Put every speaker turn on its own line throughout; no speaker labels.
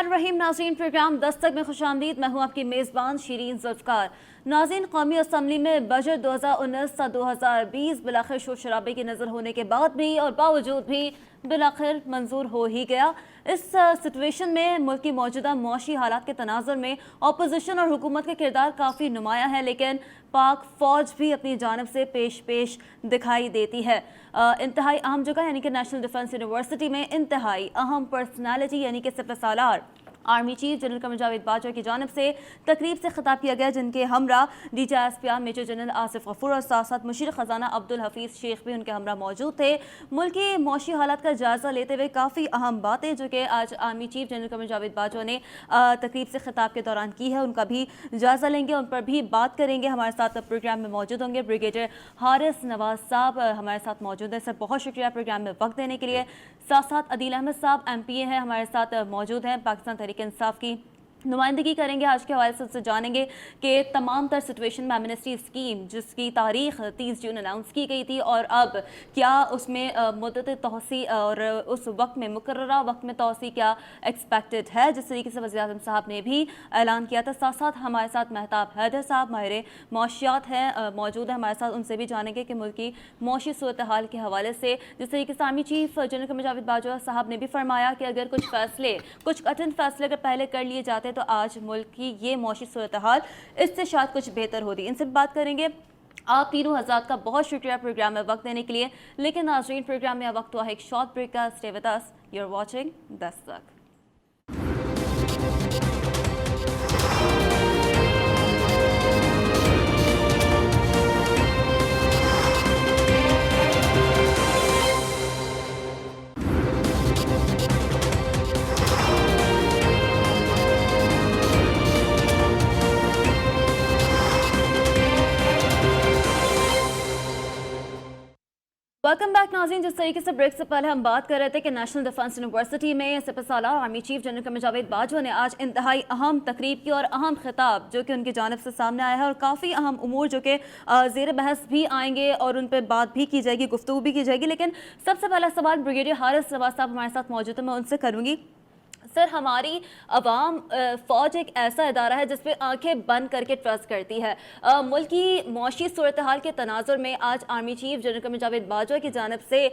बिस्मिल्लाहिर्रहमानिर्रहीम। नाज़रीन, प्रोग्राम दस्तक में खुशामदीद। मैं हूँ आपकी मेज़बान शीरीन ज़ुल्फ़कार। नाज़रीन, कौमी असम्बली में बजट 2019 सा 2020 बिलाखिर शोर शराबे की नज़र होने के बाद भी और बावजूद भी बिलाखिर मंजूर हो ही गया। इस सिचुएशन में मुल्क की मौजूदा मुआशी हालात के तनाज़ुर में अपोजिशन और हुकूमत का किरदार काफ़ी नुमाया है, लेकिन पाक फ़ौज भी अपनी जानब से पेश दिखाई देती है। इंतहाई अहम जगह यानी कि नेशनल डिफेंस यूनिवर्सिटी में इंतहाई अहम पर्सनालिटी यानी कि सिपह सालार army chief general Qamar Javed Bajwa की जानब से तकरीब से खिताब किया गया, जिनके हमरा DGISPR major general Asif Ghafoor और साथ साथ मुशीर ख़जाना अब्दुल हफीज़ शेख भी उनके हमरा मौजूद थे। मुल्क की मौशी हालात का जायज़ा लेते हुए काफ़ी अहम बातें जो कि आज army chief general Qamar Javed Bajwa ने तकरीब से खिताब के दौरान की है, उनका भी जायज़ा लेंगे, उन पर भी बात करेंगे। हमारे साथ प्रोग्राम में मौजूद होंगे ब्रिगेडियर हारिस नवाज साहब, हमारे साथ मौजूद है। सर, बहुत शुक्रिया प्रोग्राम में वक्त देने के लिए। साथ साथ अदील अहमद साहब MPA हैं, हमारे साथ मौजूद हैं, पाकिस्तान तहरीक इंसाफ की नुमाइंदगी करेंगे। आज के हवाले से उससे जानेंगे कि तमाम तर सिचुएशन में एमनेस्टी स्कीम जिसकी तारीख 30 जून अनाउंस की गई थी और अब क्या उसमें मुद्दत तौसी और उस वक्त में मुकर्ररा वक्त में तौसी क्या एक्सपेक्टेड है, जिस तरीके से वज़ीर आज़म साहब ने भी ऐलान किया था। साथ साथ हमारे साथ मेहताब हैदर साहब माहिर मौशियात हैं, मौजूद हैं हमारे साथ, उनसे भी जानेंगे कि मुल्क की मौशी सूरत हाल के हवाले से जिस तरीके से army chief general Qamar Javed Bajwa साहब ने भी फरमाया कि अगर कुछ कठिन फैसले अगर पहले कर लिए जाते तो आज मुल्क की ये मौशी सूरत हाल इससे शायद कुछ बेहतर होती। इनसे बात करेंगे। आप तीनों हज़रात का बहुत शुक्रिया प्रोग्राम में वक्त देने के लिए। लेकिन नाज़रीन, प्रोग्राम में वक्त हुआ है एक शॉर्ट ब्रेक का। Stay with us, you are watching Dastak. Welcome back नाज़रीन। जिस तरीके से ब्रेक से पहले हम बात कर रहे थे कि नेशनल डिफेंस यूनिवर्सिटी में सिपह सालार army chief general Qamar Javed Bajwa ने आज इंतहाई अहम तकरीब की और अहम खिताब जो कि उनकी जानब से सामने आया है और काफ़ी अहम उमूर जो कि ज़ेर बहस भी आएंगे और उन पर बात भी की जाएगी, गुफ्तगू भी की जाएगी। लेकिन सबसे पहला सवाल ब्रिगेडियर हारिस नवाज साहब हमारे साथ मौजूद है, मैं उनसे करूँगी। सर, हमारी अवाम फ़ौज एक ऐसा इदारा है जिस पे आंखें बंद करके ट्रस्ट करती है। मुल्क की मौशी सूरत हाल के तनाजुर में आज army chief general Qamar Javed Bajwa की जानब से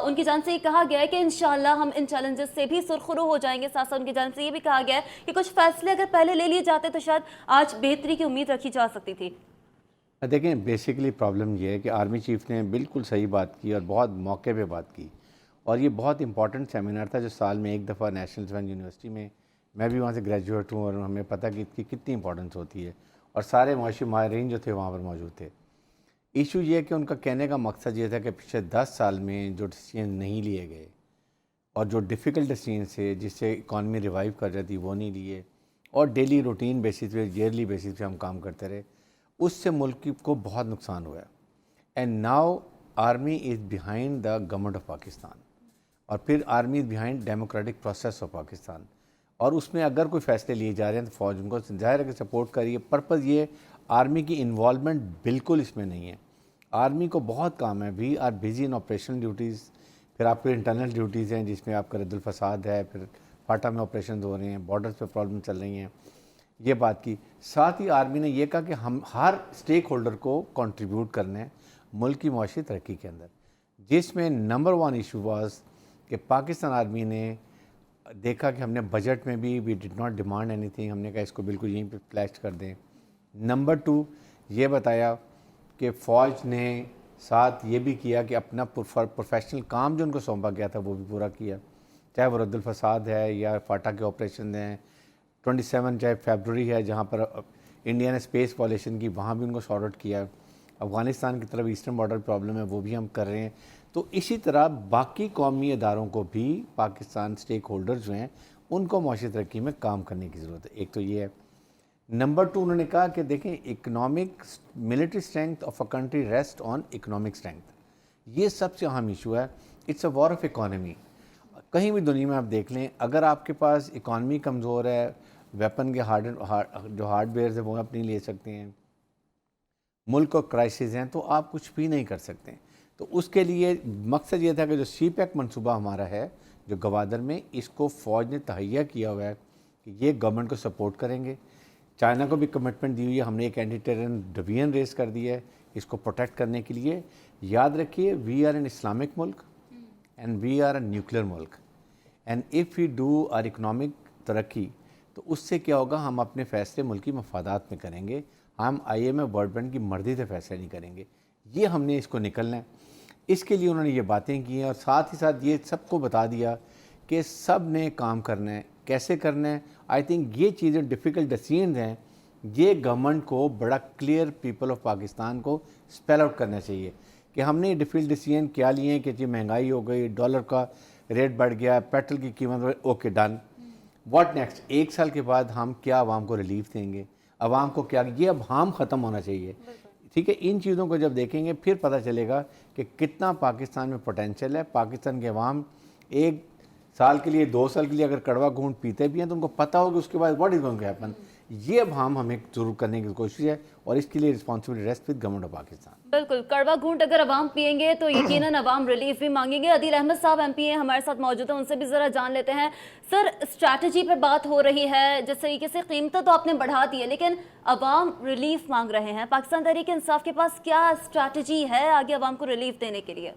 उनकी जानब से ये कहा गया है कि इंशाल्लाह हम इन चैलेंजेस से भी सुरखरू हो जाएंगे। साथ साथ उनकी जानब से ये भी कहा गया है कि कुछ फैसले अगर पहले ले लिए जाते तो शायद आज बेहतरी की उम्मीद रखी जा सकती थी।
देखें, बेसिकली प्रॉब्लम ये है कि आर्मी चीफ ने बिल्कुल सही बात की और बहुत मौके पे बात की और ये बहुत इंपॉर्टेंट सेमिनार था जो साल में एक दफ़ा नेशनल डिफेंस यूनिवर्सिटी में, मैं भी वहाँ से ग्रेजुएट हूँ और हमें पता कि इसकी कितनी इंपॉर्टेंस होती है और सारे मुआशी माहिरीन जो थे वहाँ पर मौजूद थे। इशू ये है कि उनका कहने का मकसद ये था कि पिछले 10 साल में जो डिसीजन नहीं लिए गए और जो डिफ़िकल्ट डिसीजन थे जिससे इकॉनमी रिवाइव कर रही थी वो नहीं लिए और डेली रूटीन बेसिस पे, ईयरली बेसिस पे हम काम करते रहे, उससे मुल्क को बहुत नुकसान हुआ। And now army is behind the government of Pakistan और फिर army is behind democratic process of Pakistan और उसमें अगर कोई फ़ैसले लिए जा रहे हैं तो फ़ौज उनको ज़ाहिर है कि सपोर्ट करिए। पर्पज़ ये आर्मी की इन्वॉल्वमेंट बिल्कुल इसमें नहीं है। आर्मी को बहुत काम है, we are busy in operational duties, फिर आपके इंटरनल ड्यूटीज़ हैं जिसमें आपका रद्दुल फसाद है, फिर फाटा में ऑपरेशन हो रहे हैं, बॉर्डर्स पे प्रॉब्लम चल रही हैं, ये बात की। साथ ही आर्मी ने यह कहा कि हम हर स्टेक होल्डर को कंट्रीब्यूट करना है मुल्क की मुआशी तरक्की के अंदर, जिसमें नंबर 1 इशू वाज कि पाकिस्तान आर्मी ने देखा कि हमने बजट में भी we did not demand anything, हमने कहा इसको बिल्कुल यहीं पे फ्लैश कर दें। नंबर 2 ये बताया कि फ़ौज ने साथ ये भी किया कि अपना प्रोफेशनल काम जो उनको सौंपा गया था वो भी पूरा किया, चाहे वो रद्दुल फसाद है या फाटा के ऑपरेशन हैं। 27 चाहे फरवरी है जहाँ पर इंडिया ने स्पेस पॉलिशन की, वहाँ भी उनको सॉर्ट आउट किया। अफ़गानिस्तान की तरफ ईस्टर्न बॉर्डर प्रॉब्लम है वो भी हम कर रहे हैं। तो इसी तरह बाकी कौमी इदारों को भी पाकिस्तान स्टेक होल्डर्स जो हैं उनको मुआशी तरक्की में काम करने की ज़रूरत है। एक तो ये है। नंबर 2 उन्होंने कहा कि देखें, economic military strength of a country rest on economic strength, ये सबसे अहम इशू है। It's a war of economy. कहीं भी दुनिया में आप देख लें, अगर आपके पास इकॉनमी कमज़ोर है, वेपन के जो हार्डवेयर है वो आप नहीं ले सकते हैं, मुल्क को क्राइसिस हैं, तो आप कुछ भी नहीं कर सकते। तो उसके लिए मकसद ये था कि जो CPEC मनसूबा हमारा है जो गवादर में, इसको फ़ौज ने तहैया किया हुआ है कि ये गवर्नमेंट को सपोर्ट करेंगे। चाइना को भी कमिटमेंट दी हुई है, हमने एक एंटी टेररिज्म डिवीजन रेस कर दिया है इसको प्रोटेक्ट करने के लिए। याद रखिए, वी आर एन इस्लामिक मुल्क and we are a nuclear मुल्क, and if we do our economic तरक्की तो उससे क्या होगा, हम अपने फैसले मुल्की मफादात में करेंगे, हम IMF वर्ल्ड बैंक की मर्जी से फैसले नहीं करेंगे। ये हमने इसको निकलना है, इसके लिए उन्होंने ये बातें की हैं और साथ ही साथ ये सबको बता दिया कि सब ने काम करना है, कैसे करना है। आई थिंक ये चीज़ें डिफ़िकल्ट डिसीजन हैं, ये गवर्नमेंट को बड़ा क्लियर पीपल ऑफ पाकिस्तान को स्पेल आउट करना चाहिए कि हमने डिफ़िकल्ट डिसीजन क्या लिए हैं कि जी महंगाई हो गई, डॉलर का रेट बढ़ गया, पेट्रोल की कीमत, ओके डन, व्हाट नेक्स्ट, 1 साल के बाद हम क्या आवाम को रिलीफ देंगे, आवाम को क्या, ये अब हम ख़त्म होना चाहिए। ठीक है, इन चीज़ों को जब देखेंगे फिर पता चलेगा कि कितना पाकिस्तान में पोटेंशियल है। पाकिस्तान के अवाम 1 साल के लिए, 2 साल के लिए अगर कड़वा घूंट पीते भी हैं तो उनको पता होगा उसके बाद what is going to happen. ये अब हमें ज़रूर करने की कोशिश है और इसके लिए responsibility rest with government of Pakistan.
बिल्कुल, कड़वा घूंट अगर अवाम पिएंगे तो यकीनन अवाम रिलीफ भी मांगेंगे। अदील अहमद साहब MP हैं, हमारे साथ मौजूद हैं, उनसे भी ज़रा जान लेते हैं। सर, स्ट्रैटेजी पर बात हो रही है, जिस तरीके से कीमतें तो आपने बढ़ा दी है लेकिन अवाम रिलीफ मांग रहे हैं, पाकिस्तान तहरीक इंसाफ के पास क्या स्ट्रैटेजी है आगे अवाम को रिलीफ देने के लिए?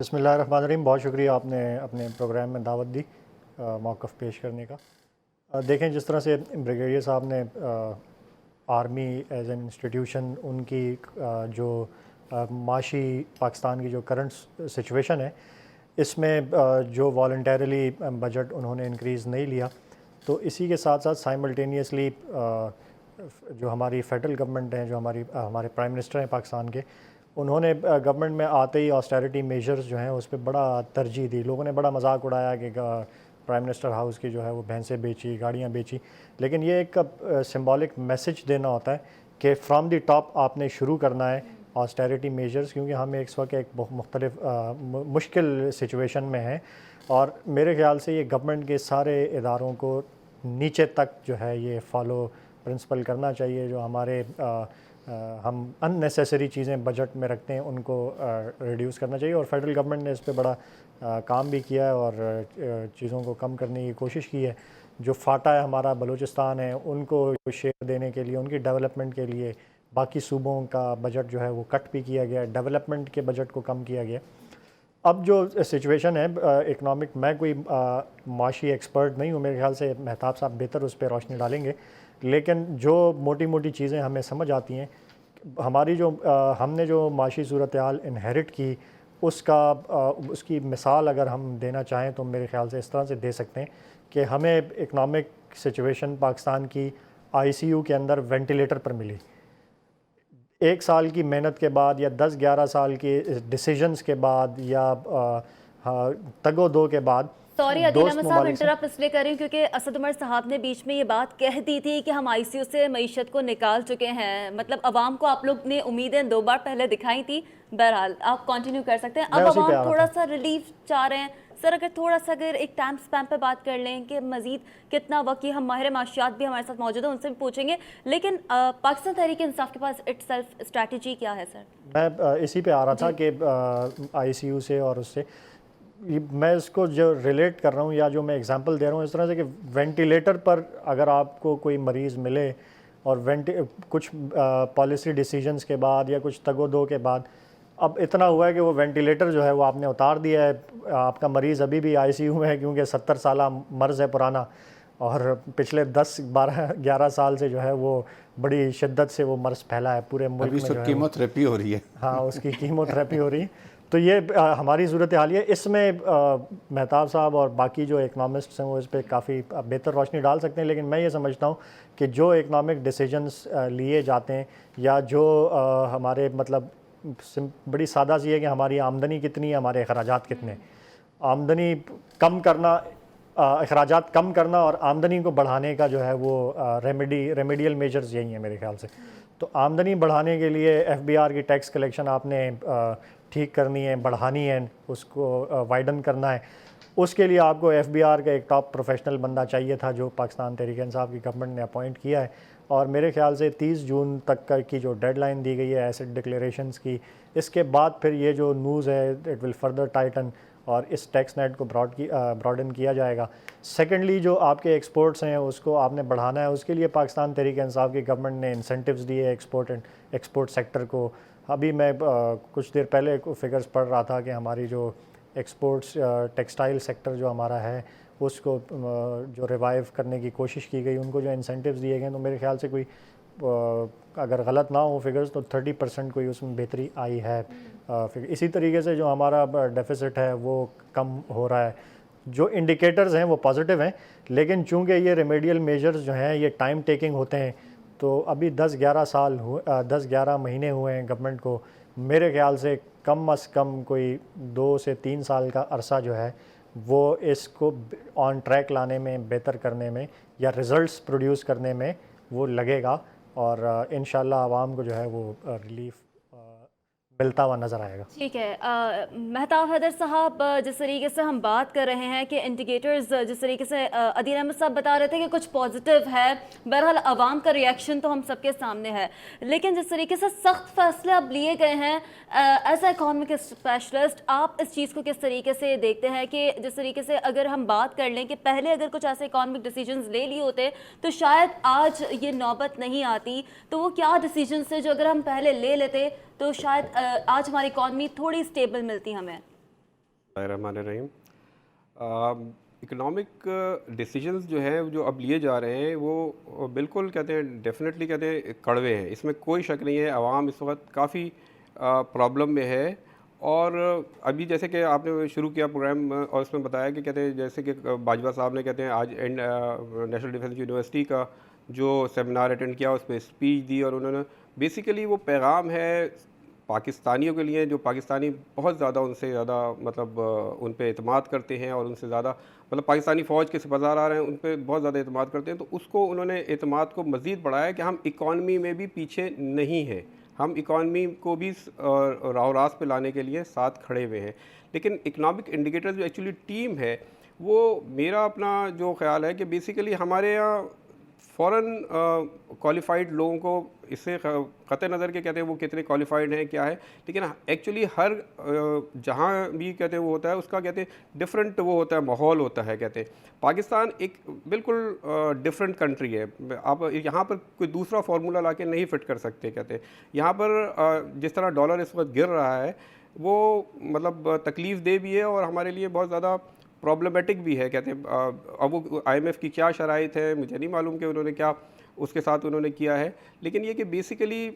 बिस्मिल्लाहिर्रहमानिर्रहीम, बहुत शुक्रिया आपने अपने प्रोग्राम में दावत दी, मौक़िफ़ पेश करने का। देखें, जिस तरह से ब्रिगेडियर साहब ने आर्मी एज एन इंस्टीट्यूशन, उनकी जो माशी पाकिस्तान की जो करंट सिचुएशन है, इसमें जो वॉलंटरली बजट उन्होंने इंक्रीज़ नहीं लिया, तो इसी के साथ साथ साइमल्टेनियसली जो हमारी फेडरल गवर्नमेंट है, जो हमारे प्राइम मिनिस्टर हैं पाकिस्तान के, उन्होंने गवर्नमेंट में आते ही ऑस्टेरिटी मेजर्स जो हैं उस पर बड़ा तरजीह दी। लोगों ने बड़ा मजाक उड़ाया कि प्राइम मिनिस्टर हाउस की जो है वो भैंसें बेची, गाड़ियाँ बेची, लेकिन ये एक सिंबॉलिक मैसेज देना होता है कि फ्रॉम द टॉप आपने शुरू करना है ऑस्टेरिटी मेजर्स, क्योंकि हम इस वक्त एक मुख्तलिफ मुश्किल सिचुएशन में हैं और मेरे ख्याल से ये गवर्नमेंट के सारे इदारों को नीचे तक जो है ये फॉलो प्रिंसिपल करना चाहिए। जो हमारे हम अननेसेसरी चीज़ें बजट में रखते हैं उनको रिड्यूस करना चाहिए और फेडरल गवर्नमेंट ने इस पे बड़ा काम भी किया है और चीज़ों को कम करने की कोशिश की है। जो फाटा है हमारा बलूचिस्तान है, उनको शेयर देने के लिए, उनकी डेवलपमेंट के लिए बाकी सूबों का बजट जो है वो कट भी किया गया, डेवलपमेंट के बजट को कम किया गया। अब जो सिचुएशन है इकनॉमिक, मैं कोई माशी एक्सपर्ट नहीं हूँ, मेरे ख्याल से मेहताब साहब बेहतर उस पर रोशनी डालेंगे, लेकिन जो मोटी मोटी चीज़ें हमें समझ आती हैं, हमारी जो हमने जो माशी सूरत हाल इनहेरिट की, उसकी मिसाल अगर हम देना चाहें तो मेरे ख्याल से इस तरह से दे सकते हैं कि हमें इकनॉमिक सिचुएशन पाकिस्तान की ICU के अंदर वेंटिलेटर पर मिली। 1 साल की मेहनत के बाद या 10-11 साल के डिसीजंस के बाद या तगो दो के बाद।
सॉरी अदील अहमद साहब, इंटरप्ट इसलिए कर रही हूँ क्योंकि असद उमर साहब ने बीच में ये बात कह दी थी कि हम ICU से मईशत को निकाल चुके हैं, मतलब अवाम को आप लोग ने उम्मीदें 2 बार पहले दिखाई थी। बहरहाल आप कंटिन्यू कर सकते हैं। अब अवाम थोड़ा सा रिलीफ चाह रहे हैं। सर, अगर थोड़ा सा अगर एक टाइम स्पैम पे बात कर लें कि मजीद कितना वक्त, हम माहिर माशियात भी हमारे साथ मौजूद हैं, उनसे भी पूछेंगे, लेकिन पाकिस्तान तहरीक इंसाफ के पास इटसेल्फ स्ट्रैटेजी क्या है? सर,
मैं इसी पे आ रहा था कि ICU से और उससे मैं इसको जो रिलेट कर रहा हूँ या जो मैं एग्जांपल दे रहा हूँ इस तरह से कि वेंटिलेटर पर अगर आपको कोई मरीज़ मिले और कुछ पॉलिसी डिसीजंस के बाद या कुछ तगो-दो के बाद अब इतना हुआ है कि वो वेंटिलेटर जो है वो आपने उतार दिया है, आपका मरीज़ अभी भी ICU में है क्योंकि 70 साल मर्ज़ है पुराना और पिछले 10-12-11 साल से जो है वो बड़ी शिद्दत से वो मर्ज़ फैला है पूरे मुल्क में।
अभी कीमोथेरेपी हो रही है।
हाँ, उसकी कीमोथेरेपी हो रही है। तो ये हमारी सूरत हाल है। इसमें मेहताब साहब और बाकी जो इकनॉमिस्ट्स हैं वो इस पर काफ़ी बेहतर रोशनी डाल सकते हैं, लेकिन मैं ये समझता हूँ कि जो इकनॉमिक डिसीजंस लिए जाते हैं या जो हमारे मतलब बड़ी सादा सी है कि हमारी आमदनी कितनी है, हमारे अखराजात कितने, आमदनी कम करना, अखराजात कम करना और आमदनी को बढ़ाने का जो है वो रेमेडियल मेजर्स यही है मेरे ख्याल से। तो आमदनी बढ़ाने के लिए FBR की टैक्स कलेक्शन आपने ठीक करनी है, बढ़ानी है, उसको वाइडन करना है। उसके लिए आपको FBR का एक टॉप प्रोफेशनल बंदा चाहिए था जो पाकिस्तान तहरीक इंसाफ की गवर्नमेंट ने अपॉइंट किया है और मेरे ख्याल से 30 जून तक की जो डेडलाइन दी गई है एसेट डिक्लेरेशंस की, इसके बाद फिर ये जो न्यूज़ है इट विल फर्दर टाइटन और इस टैक्स नेट को ब्रॉडन किया जाएगा। सेकेंडली, जो आपके एक्सपोर्ट्स हैं उसको आपने बढ़ाना है, उसके लिए पाकिस्तान तहरीक इंसाफ की गवर्नमेंट ने इंसेंटिव्स दिए एक्सपोर्ट सेक्टर को। अभी मैं कुछ देर पहले फिगर्स पढ़ रहा था कि हमारी जो एक्सपोर्ट्स टेक्सटाइल सेक्टर जो हमारा है उसको जो रिवाइव करने की कोशिश की गई, उनको जो इंसेंटिव्स दिए गए, तो मेरे ख्याल से कोई अगर गलत ना हो फिगर्स तो 30% कोई उसमें बेहतरी आई है। इसी तरीके से जो हमारा डेफिसिट है वो कम हो रहा है। जो इंडिकेटर्स हैं वो पॉजिटिव हैं, लेकिन चूंकि ये रेमेडियल मेजर्स जो हैं ये टाइम टेकिंग होते हैं, तो अभी 10-11 महीने हुए हैं गवर्नमेंट को। मेरे ख्याल से कम से कम कोई 2 से 3 साल का अरसा जो है वो इसको ऑन ट्रैक लाने में, बेहतर करने में या रिज़ल्ट्स प्रोड्यूस करने में वो लगेगा, और इंशाल्लाह आवाम को जो है वो रिलीफ मिलता हुआ नज़र आएगा।
ठीक है। मेहताब हैदर साहब, जिस तरीके से हम बात कर रहे हैं कि इंडिकेटर्स, जिस तरीके से अदील अहमद साहब बता रहे थे कि कुछ पॉजिटिव है, बहरहाल आवाम का रिएक्शन तो हम सबके सामने है, लेकिन जिस तरीके से सख्त फैसले अब लिए गए हैं, एज ए इकॉनमिक स्पेशलिस्ट आप इस चीज़ को किस तरीके से देखते हैं कि जिस तरीके से अगर हम बात कर लें कि पहले अगर कुछ ऐसे इकॉनमिक डिसीजंस ले लिए होते तो शायद आज ये नौबत नहीं आती, तो वो क्या डिसीजंस थे जो अगर हम पहले ले लेते तो शायद आज हमारी इकॉनमी थोड़ी स्टेबल मिलती हमें?
रहीम, इकोनॉमिक डिसीजंस जो हैं जो अब लिए जा रहे हैं वो बिल्कुल कहते हैं, डेफिनेटली कहते हैं कड़वे हैं, इसमें कोई शक नहीं है। आवाम इस वक्त काफ़ी प्रॉब्लम में है। और अभी जैसे कि आपने शुरू किया प्रोग्राम और उसमें बताया कि कहते हैं जैसे कि बाजवा साहब ने कहते हैं आज नेशनल डिफेंस यूनिवर्सिटी का जो सेमिनार अटेंड किया उसमें स्पीच दी, और उन्होंने बेसिकली वो पैगाम है पाकिस्तानियों के लिए, जो पाकिस्तानी बहुत ज़्यादा उनसे ज़्यादा मतलब उन पे एतमाद करते हैं और उनसे ज़्यादा मतलब पाकिस्तानी फ़ौज के सिपहसार आ रहे हैं उन पे बहुत ज़्यादा एतमाद करते हैं, तो उसको उन्होंने एतमाद को मज़ीद बढ़ाया कि हम इकॉनमी में भी पीछे नहीं हैं, हम इकॉनमी को भी राह रास्त पे लाने के लिए साथ खड़े हुए हैं। लेकिन इकनॉमिक इंडिकेटर जो एक्चुअली टीम है वो, मेरा अपना जो ख्याल है कि बेसिकली हमारे यहाँ फ़ॉरेन क्वालिफाइड लोगों को इससे क़त नज़र के कहते हैं वो कितने क्वालिफाइड हैं क्या है, लेकिन एक्चुअली हर जहाँ भी कहते हैं वो होता है उसका कहते हैं डिफरेंट वो होता है, माहौल होता है। कहते हैं पाकिस्तान एक बिल्कुल डिफरेंट कंट्री है, आप यहाँ पर कोई दूसरा फार्मूला ला के नहीं फिट कर सकते। कहते हैं यहाँ पर जिस तरह डॉलर इस वक्त गिर रहा है वो मतलब तकलीफ़ दे भी है और हमारे लिए बहुत ज़्यादा प्रॉब्लमेटिक भी है। कहते हैं अब वो IMF की क्या शराइत है मुझे नहीं मालूम कि उन्होंने क्या उसके साथ उन्होंने किया है, लेकिन ये कि बेसिकली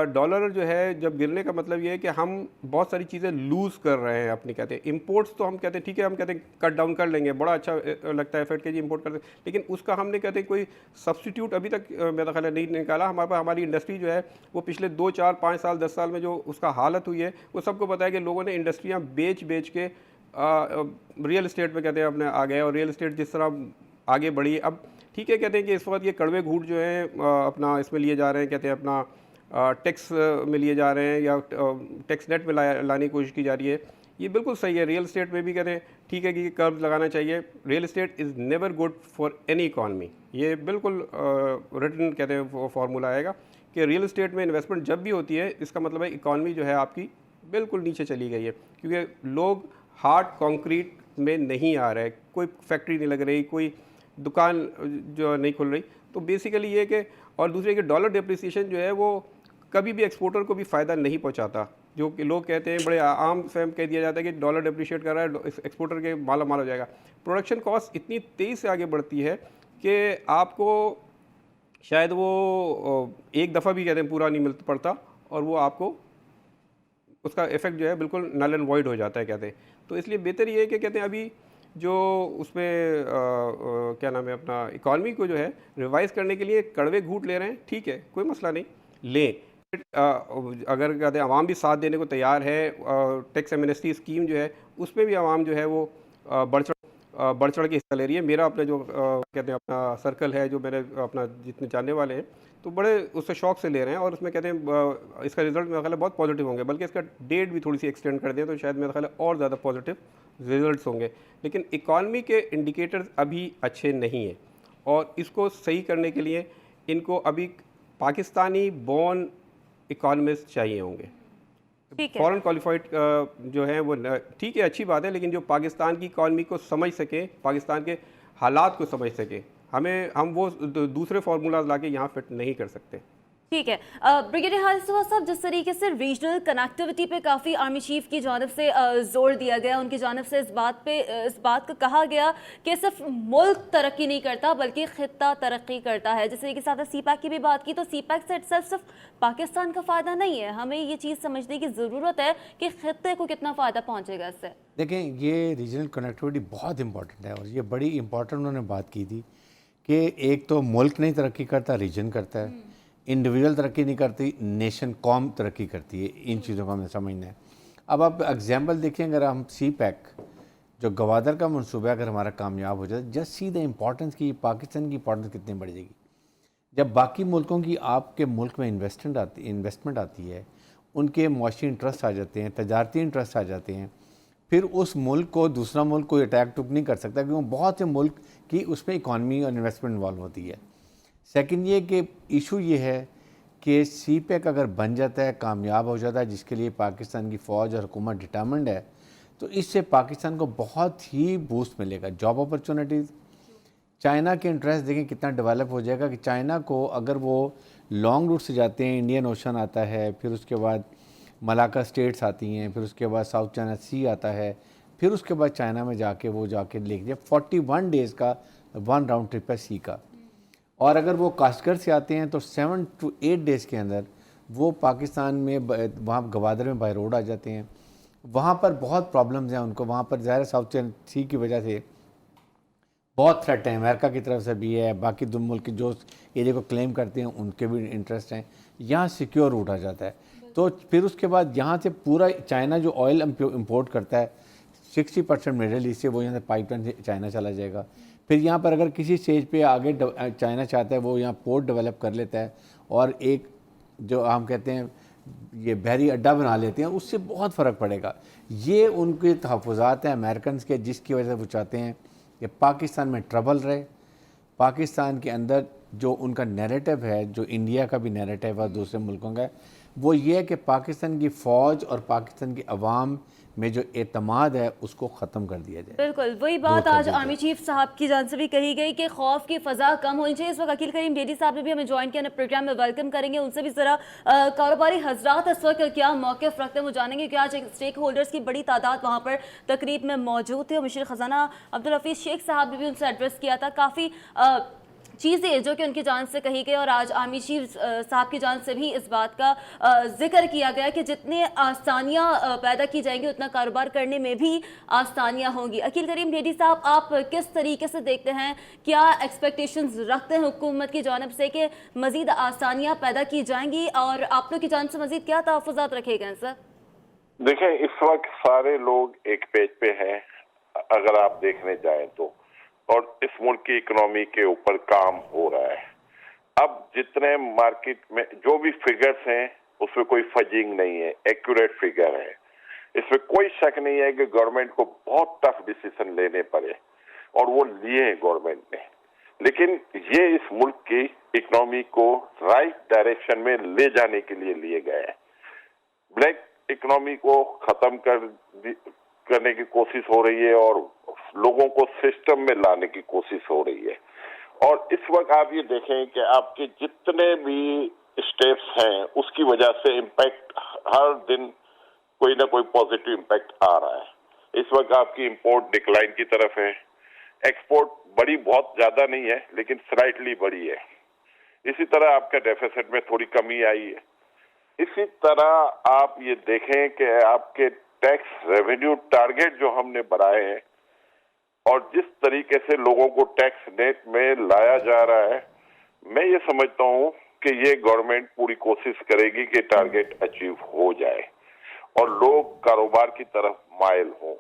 डॉलर जो है जब गिरने का मतलब ये है कि हम बहुत सारी चीज़ें लूज़ कर रहे हैं अपनी। कहते हैं इंपोर्ट्स तो हम कहते हैं ठीक है, हम कहते हैं कट डाउन कर लेंगे, बड़ा अच्छा लगता है एफर्ट के जी इंपोर्ट करते हैं, लेकिन उसका हमने कहते हैं कोई सब्सटीट्यूट अभी तक मेरा ख्याल नहीं निकाला। हमारे पास हमारी इंडस्ट्री जो है वो पिछले 2, 4, 5 साल 10 साल में जो उसका हालत हुई है वो सबको पता है कि लोगों ने इंडस्ट्रियाँ बेच के रियल इस्टेट पे कहते हैं अपने आ गए, और रियल इस्टेट जिस तरह आगे बढ़ी अब ठीक है। कहते हैं कि इस वक्त ये कड़वे घूट जो हैं अपना इसमें लिए जा रहे हैं, कहते हैं अपना टैक्स में लिए जा रहे हैं या टैक्स नेट में लाने की कोशिश की जा रही है, ये बिल्कुल सही है। रियल इस्टेट में भी कहते हैं ठीक है कि कर्व लगाना चाहिए, real estate is never good for any economy, ये बिल्कुल रिटन कहते हैं फार्मूला आएगा कि रियल इस्टेट में इन्वेस्टमेंट जब भी होती है इसका मतलब है इकॉनमी जो है आपकी बिल्कुल नीचे चली गई है, क्योंकि लोग हार्ड कंक्रीट में नहीं आ रहे, कोई फैक्ट्री नहीं लग रही, कोई दुकान जो नहीं खुल रही, तो बेसिकली ये कि और दूसरे कि डॉलर डिप्रिसिएशन जो है वो कभी भी एक्सपोर्टर को भी फ़ायदा नहीं पहुंचाता। जो कि लोग कहते हैं बड़े आम फहम कह दिया जाता है कि डॉलर डिप्रिशिएट कर रहा है एक्सपोर्टर के माला माल हो जाएगा। प्रोडक्शन कॉस्ट इतनी तेज़ी से आगे बढ़ती है कि आपको शायद वो एक दफ़ा भी कहते हैं पूरा नहीं मिल पड़ता और वो आपको उसका इफ़ेक्ट जो है बिल्कुल नल एंड वॉइड हो जाता है। कहते हैं तो इसलिए बेहतर ये है कि कहते हैं अभी जो उसमें क्या नाम है अपना इकॉनमी को जो है रिवाइज़ करने के लिए कड़वे घूंट ले रहे हैं, ठीक है कोई मसला नहीं, लें। अगर कहते हैं आवाम भी साथ देने को तैयार है, टैक्स एमनेस्टी स्कीम जो है उसमें भी आवाम जो है वो बढ़ चढ़ के हिस्सा ले रही है। मेरा अपना जो कहते हैं अपना सर्कल है, जो मेरे अपना जितने जानने वाले हैं तो बड़े उससे शौक से ले रहे हैं, और उसमें कहते हैं इसका रिज़ल्ट मेरा ख्याल है बहुत पॉजिटिव होंगे, बल्कि इसका डेट भी थोड़ी सी एक्सटेंड कर दें तो शायद मेरा ख्याल है और ज़्यादा पॉजिटिव रिजल्ट्स होंगे। लेकिन इकॉनमी के इंडिकेटर्स अभी अच्छे नहीं हैं और इसको सही करने के लिए इनको अभी पाकिस्तानी बोर्न इकॉनमिस्ट चाहिए होंगे।
ठीक है।
फॉरेन क्वालिफाइड जो है वो ठीक है, अच्छी बात है, लेकिन जो पाकिस्तान की इकॉनमी को समझ सके, पाकिस्तान के हालात को समझ सके, हम वो दूसरे फार्मूलाज लाके यहाँ फिट नहीं कर सकते।
ठीक है। ब्रिगेडियर हारिस सुहा साहब, जिस तरीके से रीजनल कनेक्टिविटी पे काफ़ी आर्मी चीफ की जानब से जोर दिया गया, उनकी जानब से इस बात को कहा गया कि सिर्फ मुल्क तरक्की नहीं करता बल्कि खित्ता तरक्की करता है। जिस तरीके से आपने सीपैक की भी बात की, तो सीपैक से सिर्फ पाकिस्तान का फ़ायदा नहीं है, हमें ये चीज़ समझने की ज़रूरत है कि खित्ते को कितना फ़ायदा पहुँचेगा इससे।
देखें, ये रीजनल कनेक्टिविटी बहुत इंपॉर्टेंट है और ये बड़ी इंपॉर्टेंट उन्होंने बात की थी कि एक तो मुल्क नहीं तरक्की करता, रीजन करता है। इंडिविजुअल तरक्की नहीं करती, नेशन कौम तरक्की करती है। इन चीज़ों को हमें समझना है। अब आप एग्जांपल देखें, अगर हम सी पैक जो गवादर का मनसूबा अगर हमारा कामयाब हो जाए, जस्ट सी द इम्पोर्टेंस की पाकिस्तान की इंपॉर्टेंस कितनी बढ़ जाएगी। जब बाकी मुल्कों की आपके मुल्क में इन्वेस्टमेंट आती है, उनके मुआशी इंटरेस्ट आ जाते हैं, तजारती इंटरेस्ट आ जाते हैं, फिर उस मुल्क को दूसरा मुल्क कोई अटैक टुक नहीं कर सकता, क्योंकि बहुत से मुल्क की उसमें इकॉनमी और इन्वेस्टमेंट इन्वॉल्व होती है। सेकंड ये कि इशू ये है कि सी पैक अगर बन जाता है, कामयाब हो जाता है, जिसके लिए पाकिस्तान की फ़ौज और हुकूमत डिटर्मिन्ड है, तो इससे पाकिस्तान को बहुत ही बूस्ट मिलेगा। जॉब अपॉर्चुनिटीज़, चाइना के इंटरेस्ट देखें कितना डेवलप हो जाएगा कि चाइना को अगर वो लॉन्ग रूट से जाते हैं, इंडियन ओशन आता है, फिर उसके बाद मलाका स्टेट्स आती हैं, फिर उसके बाद साउथ चाइना सी आता है, फिर उसके बाद चाइना में जाके लेके जाए 41 डेज़ का 1 राउंड ट्रिप है सी का। और अगर वो काशगर से आते हैं तो 7 to 8 डेज़ के अंदर वो पाकिस्तान में वहाँ गवादर में बाय रोड आ जाते हैं। वहाँ पर बहुत प्रॉब्लम्स हैं उनको, वहाँ पर ज़ाहिर साउथ चाइना सी की वजह से बहुत थ्रेट है, अमेरिका की तरफ से भी है, बाकी दो मुल्क जो एरिया को क्लेम करते हैं उनके भी इंटरेस्ट हैं। यहाँ सिक्योर रूट आ जाता है, तो फिर उसके बाद यहाँ से पूरा चाइना जो ऑयल इम्पोर्ट करता है 60% मिडल ईस्ट से, वो यहाँ से पाइपलाइन से चाइना चला जाएगा। फिर यहाँ पर अगर किसी स्टेज पे आगे चाइना चाहता है, वो यहाँ पोर्ट डेवलप कर लेता है और एक जो हम कहते हैं ये बहरी अड्डा बना लेते हैं, उससे बहुत फ़र्क पड़ेगा। ये उनके तहफ़्फ़ुज़ात हैं अमेरिकन के, जिसकी वजह से वो चाहते हैं कि पाकिस्तान में ट्रबल रहे। पाकिस्तान के अंदर जो उनका नैरेटिव है, जो इंडिया का भी नैरेटिव है दूसरे मुल्कों का, वो ये है कि पाकिस्तान की फ़ौज और पाकिस्तान की अवाम में जो एतमाद है उसको ख़त्म कर दिया जाए।
बिल्कुल वही बात आज आर्मी चीफ साहब की जान से भी कही गई कि खौफ की फ़ज़ा कम होनी चाहिए। इस वक्त अकील करीम बेदी साहब ने भी हमें ज्वाइन किया, अपने प्रोग्राम में वेलकम करेंगे। उनसे भी ज़रा कारोबारी हजरात इस वक्त क्या मौक़िफ़ रखते हैं वो जानेंगे, कि आज स्टेक होल्डर्स की बड़ी तादाद वहाँ पर तकरीब में मौजूद थे। मिनिस्टर ख़जाना अब्दुल हफीज़ शेख साहब ने भी उनसे एड्रेस किया था। काफ़ी चीज़ें जो कि उनकी जान से कही गई और आज आर्मी चीफ साहब की जान से भी इस बात का जिक्र किया गया कि जितने आसानियाँ पैदा की जाएंगी उतना कारोबार करने में भी आसानियाँ होंगी। अकील करीम बेदी साहब, आप किस तरीके से देखते हैं, क्या एक्सपेक्टेशंस रखते हैं हुकूमत की जानब से कि मज़ीद आसानियाँ पैदा की जाएंगी, और आप लोग की जान से मज़ीद क्या तहफ़्फ़ुज़ात रखे गए हैं सर?
देखें, इस वक्त सारे लोग एक पेज पे हैं अगर आप देखने जाएं तो, और इस मुल्क की इकोनॉमी के ऊपर काम हो रहा है। अब जितने मार्केट में जो भी फिगर्स हैं उसमें कोई फजिंग नहीं है, एक्यूरेट फिगर है। इसमें कोई शक नहीं है कि गवर्नमेंट को बहुत टफ डिसीजन लेने पड़े और वो लिए हैं गवर्नमेंट ने, लेकिन ये इस मुल्क की इकोनॉमी को राइट डायरेक्शन में ले जाने के लिए लिए गए हैं। ब्लैक इकोनॉमी को खत्म करने की कोशिश हो रही है और लोगों को सिस्टम में लाने की कोशिश हो रही है। और इस वक्त आप ये देखें कि आपके जितने भी स्टेप्स हैं उसकी वजह से इम्पैक्ट हर दिन कोई ना कोई पॉजिटिव इम्पैक्ट आ रहा है। इस वक्त आपकी इंपोर्ट डिक्लाइन की तरफ है, एक्सपोर्ट बड़ी बहुत ज्यादा नहीं है लेकिन स्लाइटली बड़ी है। इसी तरह आपका डेफिसिट में थोड़ी कमी आई है। इसी तरह आप ये देखें कि आपके टैक्स रेवेन्यू टारगेट जो हमने बढ़ाए हैं और जिस तरीके से लोगों को टैक्स नेट में लाया जा रहा है, मैं ये समझता हूँ कि ये गवर्नमेंट पूरी कोशिश करेगी कि टारगेट अचीव हो जाए और लोग कारोबार की तरफ माइल हों।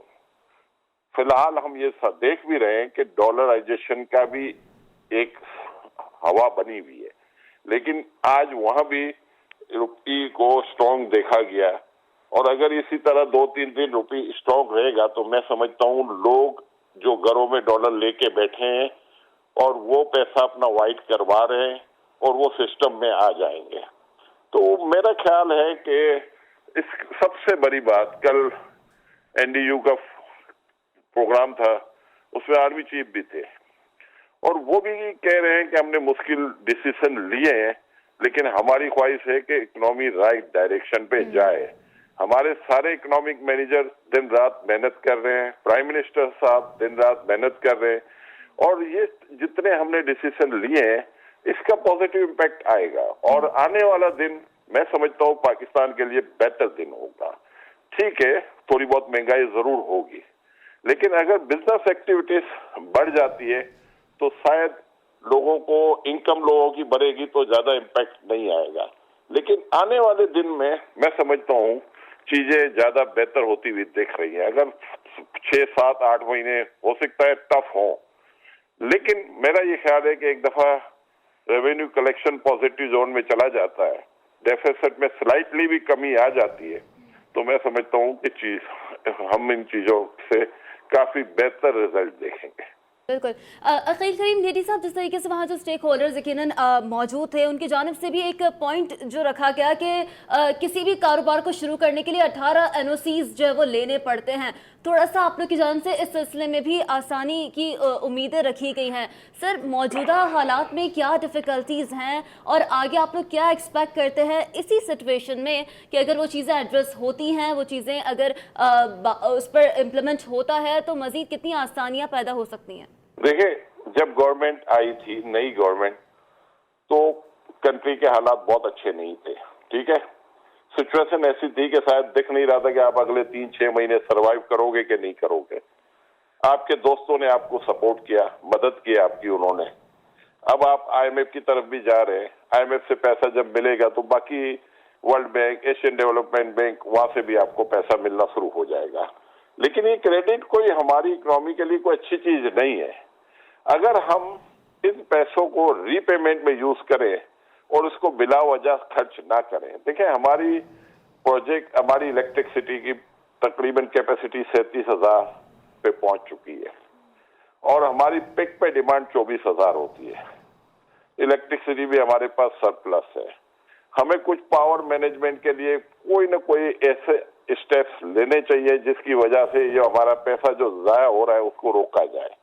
फिलहाल हम ये देख भी रहे हैं कि डॉलराइजेशन का भी एक हवा बनी हुई है, लेकिन आज वहां भी रुपये को स्ट्रॉन्ग देखा गया और अगर इसी तरह 2-3 दिन रुपये स्ट्रॉन्ग रहेगा तो मैं समझता हूँ लोग जो घरों में डॉलर लेके बैठे हैं और वो पैसा अपना वाइट करवा रहे हैं और वो सिस्टम में आ जाएंगे। तो मेरा ख्याल है कि इस सबसे बड़ी बात, कल एनडीयू का प्रोग्राम था, उसमें आर्मी चीफ भी थे और वो भी कह रहे हैं कि हमने मुश्किल डिसीजन लिए हैं, लेकिन हमारी ख्वाहिश है कि इकोनॉमी राइट डायरेक्शन पे जाए। हमारे सारे इकोनॉमिक मैनेजर दिन रात मेहनत कर रहे हैं, प्राइम मिनिस्टर साहब दिन रात मेहनत कर रहे हैं और ये जितने हमने डिसीजन लिए हैं इसका पॉजिटिव इम्पैक्ट आएगा और आने वाला दिन मैं समझता हूँ पाकिस्तान के लिए बेहतर दिन होगा। ठीक है, थोड़ी बहुत महंगाई जरूर होगी, लेकिन अगर बिजनेस एक्टिविटीज बढ़ जाती है तो शायद लोगों को इनकम लोगों की बढ़ेगी तो ज्यादा इम्पैक्ट नहीं आएगा। लेकिन आने वाले दिन में मैं समझता हूँ चीजें ज्यादा बेहतर होती हुई दिख रही है। अगर 6, 7, 8 महीने हो सकता है टफ हो, लेकिन मेरा ये ख्याल है कि एक दफा रेवेन्यू कलेक्शन पॉजिटिव जोन में चला जाता है, डेफिसिट में स्लाइटली भी कमी आ जाती है, तो मैं समझता हूँ कि हम इन चीजों से काफी बेहतर रिजल्ट देखेंगे।
बिल्कुल। अकील करीम नेडी साहब, जिस तरीके से वहाँ जो स्टेक होल्डर्स यकीनन मौजूद थे, उनकी जानिब से भी एक पॉइंट जो रखा गया कि किसी भी कारोबार को शुरू करने के लिए 18 NOCs जो है वो लेने पड़ते हैं। थोड़ा सा आप लोग की जानिब से इस सिलसिले में भी आसानी की उम्मीदें रखी गई हैं। सर, मौजूदा हालात में क्या डिफ़िकल्टीज़ हैं और आगे आप लोग क्या एक्सपेक्ट करते हैं इसी सिचुएशन में कि अगर वो चीज़ें एड्रेस होती हैं, वो चीज़ें अगर उस पर इम्प्लीमेंट होता है तो मज़ीद कितनी आसानियाँ पैदा हो सकती हैं?
देखिए, जब गवर्नमेंट आई थी, नई गवर्नमेंट, तो कंट्री के हालात बहुत अच्छे नहीं थे। ठीक है, सिचुएशन ऐसी थी कि शायद दिख नहीं रहा था कि आप अगले 3-6 महीने सरवाइव करोगे कि नहीं करोगे। आपके दोस्तों ने आपको सपोर्ट किया, मदद की आपकी उन्होंने। अब आप IMF की तरफ भी जा रहे हैं। IMF से पैसा जब मिलेगा तो बाकी world bank, Asian development bank, वहां से भी आपको पैसा मिलना शुरू हो जाएगा। लेकिन ये क्रेडिट कोई हमारी इकोनॉमी के लिए कोई अच्छी चीज नहीं है। अगर हम इन पैसों को रीपेमेंट में यूज करें और उसको बिला वजह खर्च ना करें। देखिए, हमारी प्रोजेक्ट, हमारी इलेक्ट्रिसिटी की तकरीबन कैपेसिटी 37,000 पे पहुंच चुकी है और हमारी पिक पे डिमांड 24,000 होती है। इलेक्ट्रिसिटी भी हमारे पास सरप्लस है। हमें कुछ पावर मैनेजमेंट के लिए कोई ना कोई ऐसे स्टेप्स लेने चाहिए जिसकी वजह से ये हमारा पैसा जो जाया हो रहा है उसको रोका जाए।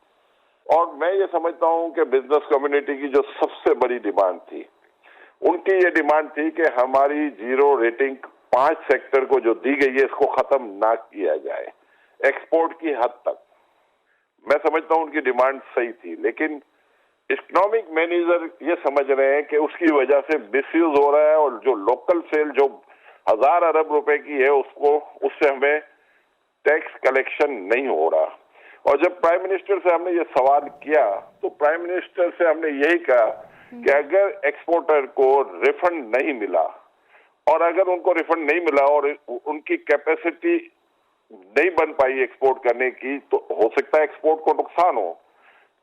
और मैं ये समझता हूं कि बिजनेस कम्युनिटी की जो सबसे बड़ी डिमांड थी, उनकी ये डिमांड थी कि हमारी 0 रेटिंग 5 सेक्टर को जो दी गई है इसको खत्म ना किया जाए, एक्सपोर्ट की हद तक। मैं समझता हूं उनकी डिमांड सही थी, लेकिन इकोनॉमिक मैनेजर ये समझ रहे हैं कि उसकी वजह से मिसयूज हो रहा है और जो लोकल सेल जो 1000 अरब रुपए की है उससे हमें टैक्स कलेक्शन नहीं हो रहा। और जब प्राइम मिनिस्टर से हमने ये सवाल किया तो प्राइम मिनिस्टर से हमने यही कहा कि अगर एक्सपोर्टर को रिफंड नहीं मिला और अगर उनको रिफंड नहीं मिला और उनकी कैपेसिटी नहीं बन पाई एक्सपोर्ट करने की, तो हो सकता है एक्सपोर्ट को नुकसान हो।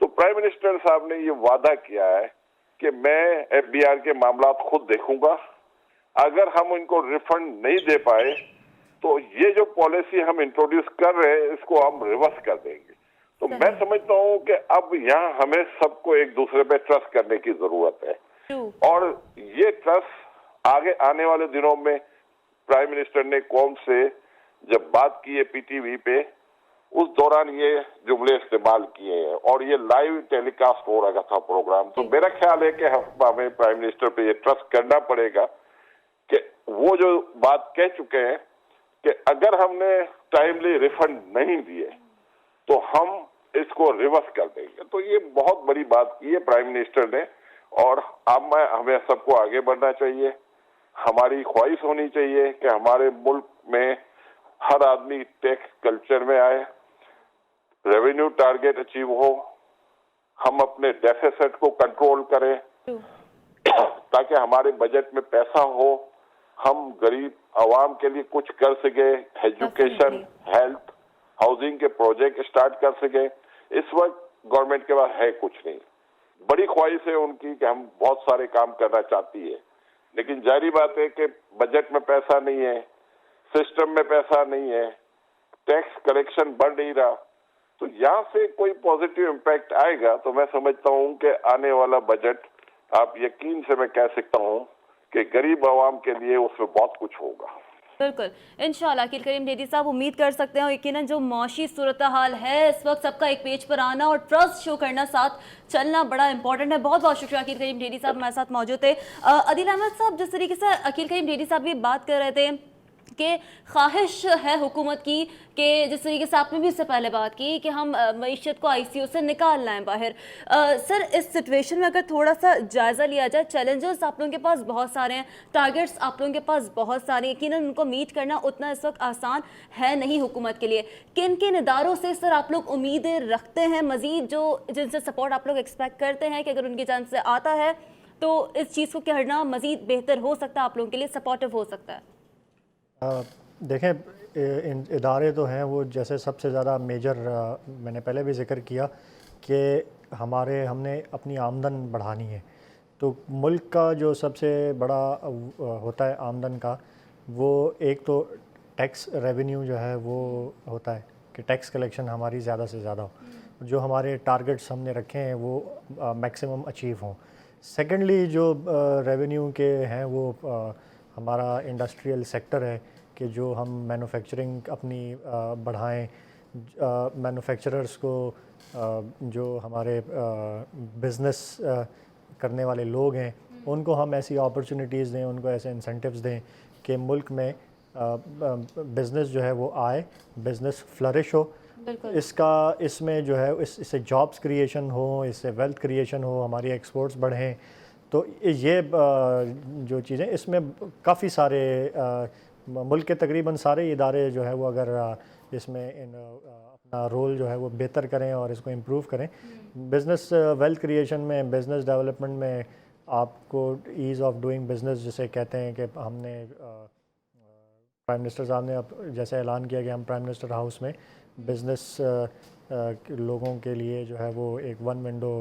तो प्राइम मिनिस्टर साहब ने ये वादा किया है कि मैं FBR के मामला खुद देखूंगा। अगर हम इनको रिफंड नहीं दे पाए तो ये जो पॉलिसी हम इंट्रोड्यूस कर रहे हैं इसको हम रिवर्स कर देंगे। तो मैं समझता हूँ कि अब यहाँ हमें सबको एक दूसरे पे ट्रस्ट करने की जरूरत है और ये ट्रस्ट आगे आने वाले दिनों में प्राइम मिनिस्टर ने कौम से जब बात की है PTV पे, उस दौरान ये जुमले इस्तेमाल किए हैं और ये लाइव टेलीकास्ट हो रहा था प्रोग्राम। तो मेरा ख्याल है कि हमें प्राइम मिनिस्टर पे ये ट्रस्ट करना पड़ेगा कि वो जो बात कह चुके हैं कि अगर हमने टाइमली रिफंड नहीं दिए तो हम इसको रिवर्स कर देंगे। तो ये बहुत बड़ी बात की है प्राइम मिनिस्टर ने और अब हमें सबको आगे बढ़ना चाहिए। हमारी ख्वाहिश होनी चाहिए कि हमारे मुल्क में हर आदमी टैक्स कल्चर में आए, रेवेन्यू टारगेट अचीव हो, हम अपने डेफिसिट को कंट्रोल करें ताकि हमारे बजट में पैसा हो, हम गरीब आवाम के लिए कुछ कर सके, एजुकेशन, हेल्थ, हाउसिंग के प्रोजेक्ट स्टार्ट कर सके। इस वक्त गवर्नमेंट के पास है कुछ नहीं। बड़ी ख्वाहिश है उनकी कि हम बहुत सारे काम करना चाहती है, लेकिन जारी बात है कि बजट में पैसा नहीं है, सिस्टम में पैसा नहीं है, टैक्स कलेक्शन बढ़ नहीं रहा। तो यहाँ से कोई पॉजिटिव इम्पैक्ट आएगा तो मैं समझता हूँ कि आने वाला बजट, आप यकीन से मैं कह सकता हूँ कि गरीब आवाम के लिए उसमें बहुत कुछ होगा।
बिल्कुल, इंशाल्लाह अकील करीम डेडी साहब उम्मीद कर सकते हैं, और यकीनन जो मौशी सूरत हाल है इस वक्त सबका एक पेज पर आना और ट्रस्ट शो करना, साथ चलना बड़ा इंपॉर्टेंट है। बहुत बहुत शुक्रिया अकील करीम डेडी साहब हमारे साथ मौजूद थे। अदील अहमद साहब, जिस तरीके से अकील करीम डेडी साहब भी बात कर रहे थे कि ख्वाहिश है हुकूमत की कि जिस तरीके से आपने भी इससे पहले बात की कि हम मईशत को आईसीयू से निकाल लाएं बाहर, सर इस सिचुएशन में अगर थोड़ा सा जायज़ा लिया जाए, चैलेंजेस आप लोगों के पास बहुत सारे हैं, टारगेट्स आप लोगों के पास बहुत सारे हैं, यकीनन उनको मीट करना उतना इस वक्त आसान है नहीं हुकूमत के लिए। किन किन इदारों से सर आप लोग उम्मीदें रखते हैं मज़ीद, जो जिनसे सपोर्ट आप लोग एक्सपेक्ट करते हैं कि अगर उनकी जान से आता है तो इस चीज़ को करना मज़ीद बेहतर हो सकता है, आप लोगों के लिए सपोर्टिव हो सकता है?
देखें, इदारे तो हैं वो, जैसे सबसे ज़्यादा मेजर मैंने पहले भी जिक्र किया कि हमने अपनी आमदन बढ़ानी है। तो मुल्क का जो सबसे बड़ा होता है आमदन का, वो एक तो टैक्स रेवेन्यू जो है वो होता है कि टैक्स कलेक्शन हमारी ज़्यादा से ज़्यादा हो, जो हमारे टारगेट्स हमने रखे हैं वो मैक्सिमम अचीव हों। सेकेंडली जो रेवेन्यू के हैं वो हमारा इंडस्ट्रियल सेक्टर है कि जो हम मैन्युफैक्चरिंग अपनी बढ़ाएं, मैन्युफैक्चरर्स को जो हमारे बिज़नेस करने वाले लोग हैं उनको हम ऐसी अपॉर्चुनिटीज़ दें, उनको ऐसे इंसेंटिव्स दें कि मुल्क में बिज़नेस जो है वो आए, बिज़नेस फ्लरिश हो। इसमें जो है इससे जॉब्स क्रिएशन हो, इससे वेल्थ क्रिएशन हो, हमारी एक्सपोर्ट्स बढ़ें। तो ये जो चीज़ें, इसमें काफ़ी सारे मुल्क के तकरीबन सारे इदारे जो है वो अगर इसमें अपना रोल जो है वो बेहतर करें और इसको इम्प्रूव करें, बिज़नेस वेल्थ क्रिएशन में, बिज़नेस डेवलपमेंट में, आपको ईज़ ऑफ डूइंग बिज़नेस जिसे कहते हैं कि हमने प्राइम मिनिस्टर साहब ने अब जैसे ऐलान किया कि हम प्राइम मिनिस्टर हाउस में बिज़नेस लोगों के लिए जो है वो एक वन विंडो